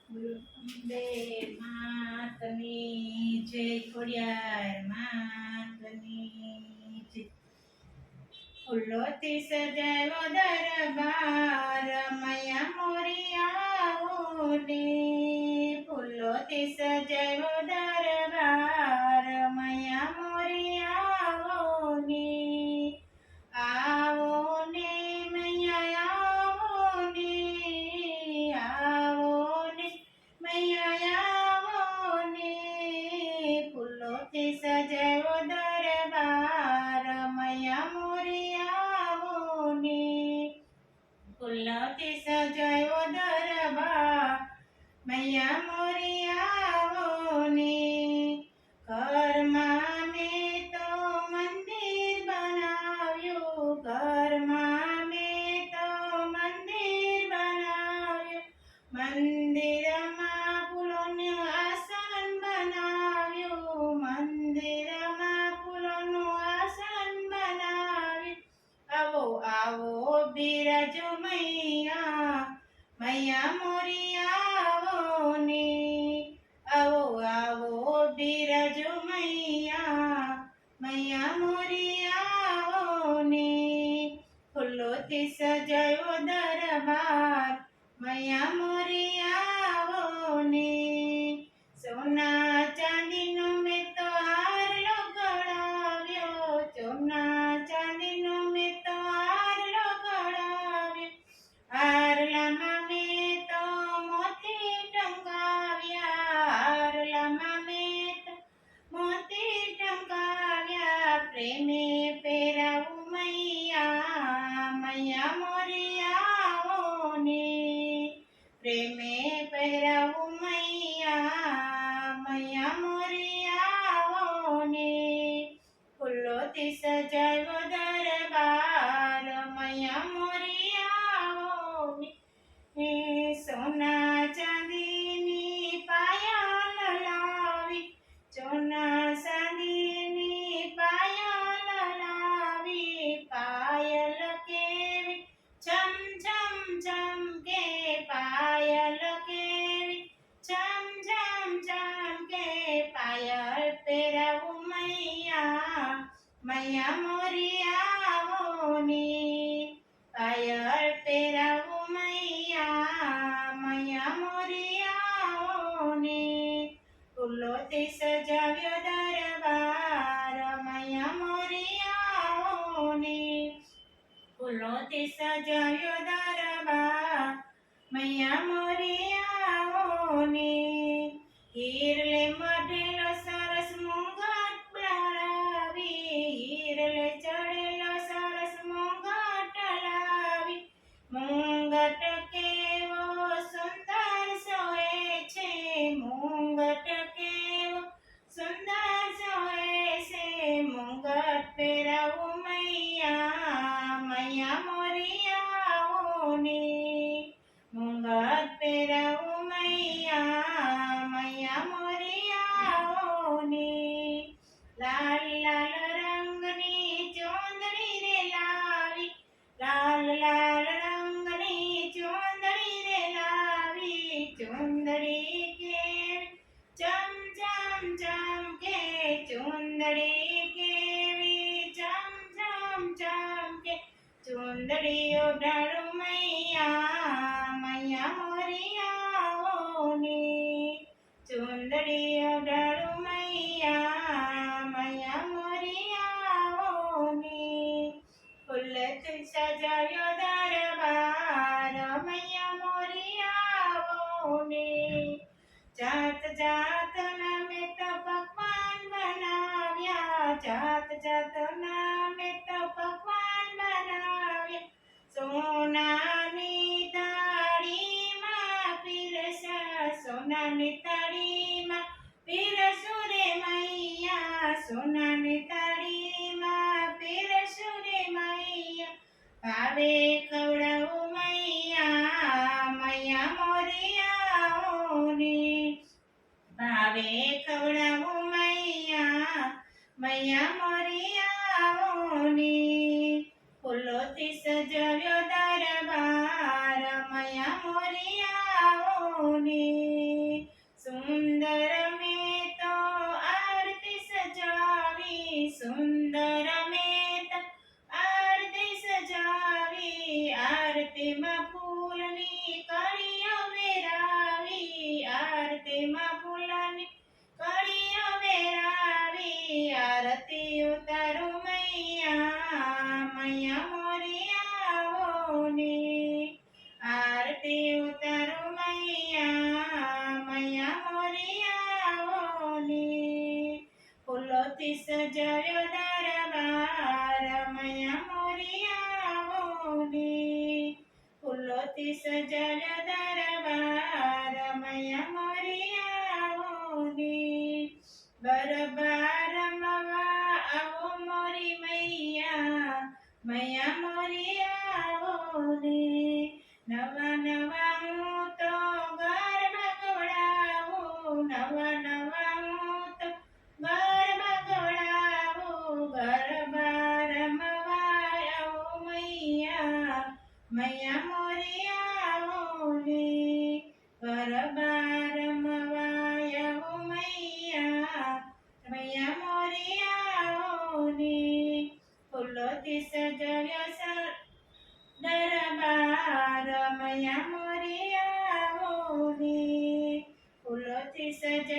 અંબે માતની જય ખોડિયાર માતની જય. ફૂલોથી સજાવ્યો દરબાર મૈયા મોરી આવો ને. ફૂલોથી સજાવ્યો દરબાર મૈયા મોરી આવો ને. આવો ને મૈયા આવો ને. આવો ને મૈયા આવો ને. ફૂલોથી સજાવ્યો દરબાર મૈયા મોરી આવો ને. ફૂલોથી સજાવ્યો દરબાર મૈયા મોરી આવો ને. ઘરમાં મેં તો મંદિર બનાવ્યું. ઘરમાં મેં તો મંદિર બનાવ્યું. મંદિરમાં ફૂલોનું આસન બનાવ્યું. મંદિરમાં ફૂલોનું આસન બનાવ્યું. આવો આવો બિરાજો મૈયા મૈયા મોરી આવો ને. આવો આવો બિરાજો મૈયા મૈયા મોરી આવો ને. ફૂલોથી સજાવ્યો દરબાર મૈયા મોરી આવો ને. સોના ચાંદીનો મેં તો હાર લગાડ્યો. સોના ચાંદીનો મેં તો હાર લગાડ્યો. હારલામાં મેં તો મોતી ટંગાવ્યા. હારલામાં મેં તો મોતી ટંગાવ્યા. પ્રેમે પહેરાવું મૈયા મૈયા મોરી આવો ને. પ્રેમે પહેરાવું મૈયા મૈયા મોરી આવો ને. ફૂલોથી સજાવ્યો દરબાર મૈયા મોરી આવો ને. સોના ચાંદીની પાયલ લાવી. સોના ચાંદીની પાયલ લાવી. પાયલ કેવી છમ છમ ચમકે. પાયલ કેવી છમ છમ ચમકે. પાયલ પહેરાવું મૈયા મૈયા મોરી આવો ને. પાયલ પહેરાવું મૈયા મૈયા મોરી આવો ને. ફૂલોથી સજાવ્યો દરબાર મૈયા મોરી આવો ને. ફૂલોથી સજાવ્યો દરબાર મૈયા મોરી આવો ને. હીરલે મઢેલો સરસ મુંગટ બનાવી. હીરલે ચડેલો સરસ મુંગટ લાવી. મુંગટ કેવો સુંદર સોએ છે. મુંગટ કેવો સુંદર સોએ છે. મુંગટ પહેરાવું મૈયા મૈયા મોરી આવો ને. મુંગટ પહેરાવું મૈયા મૈયા મોરી આવો ને. લાલ લાલ રંગની ચોંદડી રે લાવી. લાલ લાલ રંગની ચોંદડી રે લાવી. ચોંદડી કેવી ચમ ચમ ચમકે. ચોંદડી કેવી ચમ ચમ ચમકે. ચોંદડી ઓઢાડું મૈયા મૈયા મોરી આવો ને. ચોંદડી ઓઢાડું મૈયા મૈયા મોરી આવો ને. ફૂલથી સજાવ્યો દરબાર મૈયા મોરી આવો ને. જાત જાતના મેં તો પકવાન બનાવ્યા. જાત જાતના મેં તો પકવાન બનાવ્યા. સોનાની થાળીમાં પીરસ્યા. સોનાની થાળીમાં પીરસું રે મૈયા. સોનાની થાળીમાં પીરસું રે મૈયા. ભાવે ખવડાવું મૈયા મૈયા મોરી આવો ને. ભાવે ખવડાવું મૈયા મૈયા મોરી આવો ને. ફૂલોથી સજાવ્યો દરબાર મૈયા મોરી આવો ને. સજ્યો દરબાર મૈયા મોરી આવો ને ફૂલોથી સજ્યો દરબાર મૈયા મોરી આવો ને ગરબા રમવા આવો મોરી મૈયા મૈયા મોરી આવો ને નવા નવા હું તો ગરબા ગવડાવું નવા નવા હું તો ગરબા ગવડાવું ગરબા રમવા આવો મૈયા મૈયા મોરી આવો ને ગરબા રમવા આવો મૈયા મૈયા મોરી આવો ને ફૂલોથી સજ્યો દરબાર મૈયા મોરી આવો ને ફૂલોથી સજ્યો